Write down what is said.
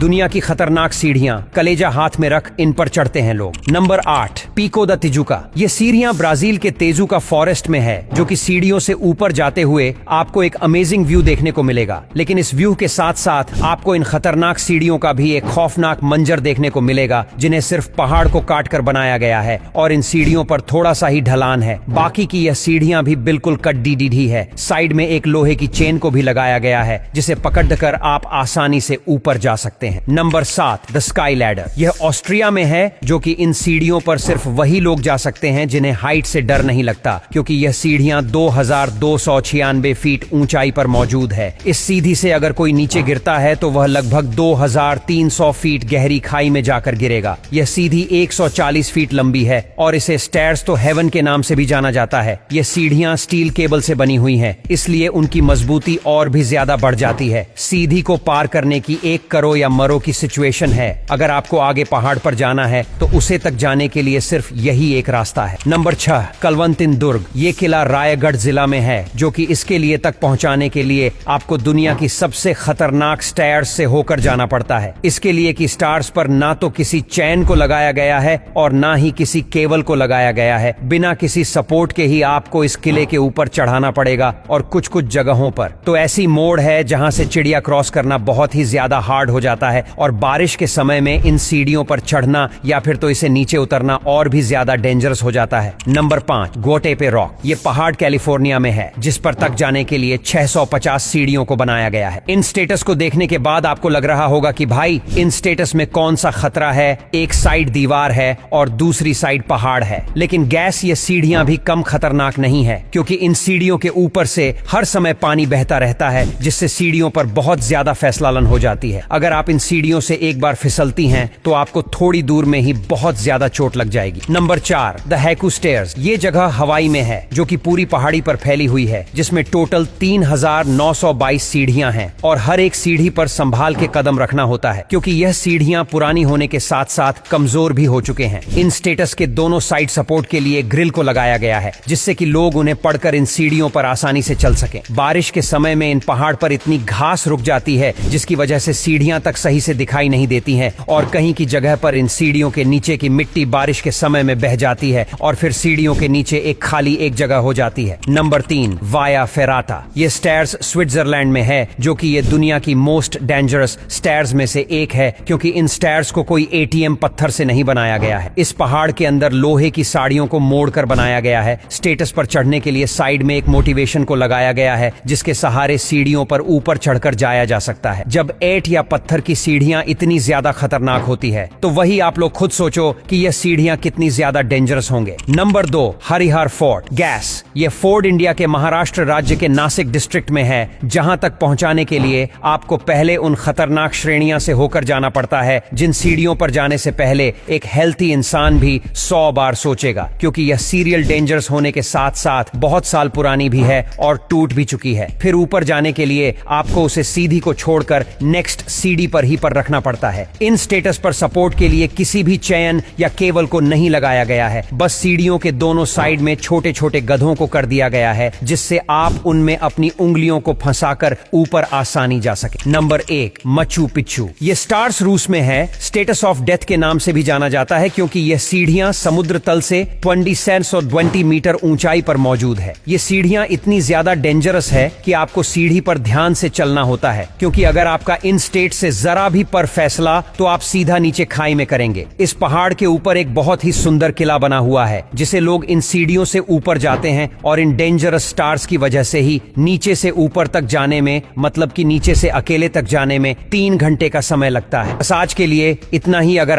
दुनिया की खतरनाक सीढ़ियां, कलेजा हाथ में रख इन पर चढ़ते हैं लोग। Number 8, Pico da Tijuca. ये सीढ़ियां ब्राजील के तेजुका फॉरेस्ट में है, जो कि सीढ़ियों से ऊपर जाते हुए आपको एक अमेजिंग व्यू देखने को मिलेगा। लेकिन इस व्यू के साथ साथ आपको इन खतरनाक सीढ़ियों का भी एक खौफनाक मंजर देखने को मिलेगा, जिन्हें सिर्फ पहाड़ को काट कर बनाया गया है और इन सीढ़ियों पर थोड़ा सा ही ढलान है। बाकी की यह सीढ़ियां भी बिल्कुल कड्डी डीढ़ी है। साइड में एक लोहे की चेन को भी लगाया गया है, जिसे पकड़कर आप आसानी से ऊपर जा सकते हैं। Number 7, the sky ladder. यह ऑस्ट्रिया में है, जो कि इन सीढ़ियों पर सिर्फ वही लोग जा सकते हैं जिन्हें हाइट से डर नहीं लगता, क्योंकि यह सीढ़ियां 2296 फीट ऊंचाई पर मौजूद है। इस सीढ़ी से अगर कोई नीचे गिरता है तो वह लगभग 2300 फीट गहरी खाई में जाकर गिरेगा। यह सीढ़ी 140 फीट लंबी है और इसे स्टेयर्स टू हेवन के नाम से भी जाना जाता है। यह सीढ़ियां स्टील केबल से बनी हुई हैं, इसलिए उनकी मजबूती और भी ज्यादा बढ़ जाती है। सीढ़ी को पार करने की एक करो या मरो की सिचुएशन है। अगर आपको आगे पहाड़ पर जाना है तो उसे तक जाने के लिए सिर्फ यही एक रास्ता है। नंबर 6, कलवंतिन दुर्ग। ये किला रायगढ़ जिला में है, जो कि इसके लिए तक पहुंचाने के लिए आपको दुनिया की सबसे खतरनाक स्टेयर्स से होकर जाना पड़ता है। इसके लिए कि स्टार्स पर ना तो किसी चैन को लगाया गया है और ना ही किसी केबल को लगाया गया है। बिना किसी सपोर्ट के ही आपको इस किले के ऊपर चढ़ाना पड़ेगा और कुछ कुछ जगहों पर तो ऐसी मोड़ है जहां से चिड़िया क्रॉस करना बहुत ही ज्यादा हार्ड हो जाता है और बारिश के समय में इन सीढ़ियों पर चढ़ना या फिर तो इसे नीचे उतरना और भी ज्यादा डेंजरस हो जाता है। Number 5, Guatape rock. ये पहाड़ कैलिफोर्निया में है, जिस पर तक जाने के लिए 650 सीढ़ियों को बनाया गया है। इन स्टेटस को देखने के बाद आपको लग रहा होगा कि भाई इन स्टेटस में कौन सा खतरा है, एक साइड दीवार है और दूसरी साइड पहाड़ है। लेकिन गैस ये सीढ़ियां भी कम खतरनाक नहीं है, क्योंकि इन सीढ़ियों के ऊपर से हर समय पानी बहता रहता है, जिससे सीढ़ियों पर बहुत ज्यादा फैसलालन हो जाती है। अगर आप इन सीढ़ियों से एक बार फिसलती हैं तो आपको थोड़ी दूर में ही बहुत ज्यादा चोट लग जाएगी। Number 4, the haiku stairs. ये जगह हवाई में है, जो कि पूरी पहाड़ी पर फैली हुई है, जिसमें टोटल 3922 सीढ़ियां हैं और हर एक सीढ़ी पर संभाल के कदम रखना होता है, क्योंकि यह सीढ़ियां पुरानी होने के साथ साथ कमजोर भी हो चुके हैं। इन स्टेटस के दोनों साइड सपोर्ट के लिए ग्रिल को लगाया गया है, जिससे कि लोग उन्हें पढ़कर इन सीढ़ियों पर आसानी से चल सकें। बारिश के समय में इन पहाड़ पर इतनी घास रुक जाती है, जिसकी वजह से सीढ़ियां तक सही से दिखाई नहीं देती हैं और कहीं की जगह पर इन सीढ़ियों के नीचे की मिट्टी बारिश के समय में बह जाती है और फिर सीढ़ियों के नीचे एक खाली एक जगह हो जाती है। Number 3, via ferrata. ये स्टेयर्स स्विट्जरलैंड में है, जो कि ये दुनिया की मोस्ट डेंजरस स्टेयर्स में से एक है, क्योंकि इन स्टेयर्स को कोई ATM पत्थर से नहीं बनाया गया है। इस पहाड़ के अंदर लोहे की साड़ियों को मोड़कर बनाया गया है। स्टेटस पर चढ़ने के लिए साइड में एक मोटिवेशन को लगाया गया है, जिसके सहारे सीढ़ियों पर ऊपर चढ़कर जाया जा सकता है। जब ईंट या पत्थर की सीढ़ियां इतनी ज्यादा खतरनाक होती है तो वही आप लोग खुद सोचो कि यह सीढ़ियां कितनी ज्यादा डेंजरस होंगे। Number 2, Harihar fort. गैस। ये फोर्ट इंडिया के महाराष्ट्र राज्य के नासिक डिस्ट्रिक्ट में है, जहां तक पहुंचाने के लिए आपको पहले उन खतरनाक श्रेणियां से होकर जाना पड़ता है, जिन सीढ़ियों पर जाने से पहले एक हेल्थी इंसान भी 100 बार सोचेगा, क्योंकि यह सीरियल डेंजरस होने के साथ साथ बहुत साल पुरानी भी है और टूट भी चुकी है। फिर ऊपर जाने के लिए आपको उसे सीढ़ी को छोड़कर नेक्स्ट सीढ़ी पर ही पर रखना पड़ता है। इन स्टेटस पर सपोर्ट के लिए किसी भी चैन या केबल को नहीं लगाया गया है, बस सीढ़ियों के दोनों साइड में छोटे छोटे गधों को कर दिया गया है, जिससे आप उनमें अपनी उंगलियों को फंसाकर ऊपर आसानी जा सके। Number 1, Machu Picchu. ये स्टार्स रूस में है। स्टेटस ऑफ डेथ के नाम से भी जाना जाता है, क्योंकि यह सीढ़ियां समुद्र तल से 2720 मीटर ऊंचाई पर मौजूद है। ये सीढ़ियां इतनी ज्यादा डेंजरस है कि आपको सीढ़ी पर ध्यान से चलना होता है, क्योंकि अगर आपका इन स्टेट से जरा भी पर फैसला तो आप सीधा नीचे खाई में करेंगे। इस पहाड़ के ऊपर एक बहुत ही सुंदर किला बना हुआ है, जिसे लोग इन सीढ़ियों से ऊपर जाते हैं और इन डेंजरस स्टार्स की वजह से ही नीचे से ऊपर तक जाने में, मतलब कि नीचे से अकेले तक जाने में 3 घंटे का समय लगता है। बस आज के लिए इतना ही। अगर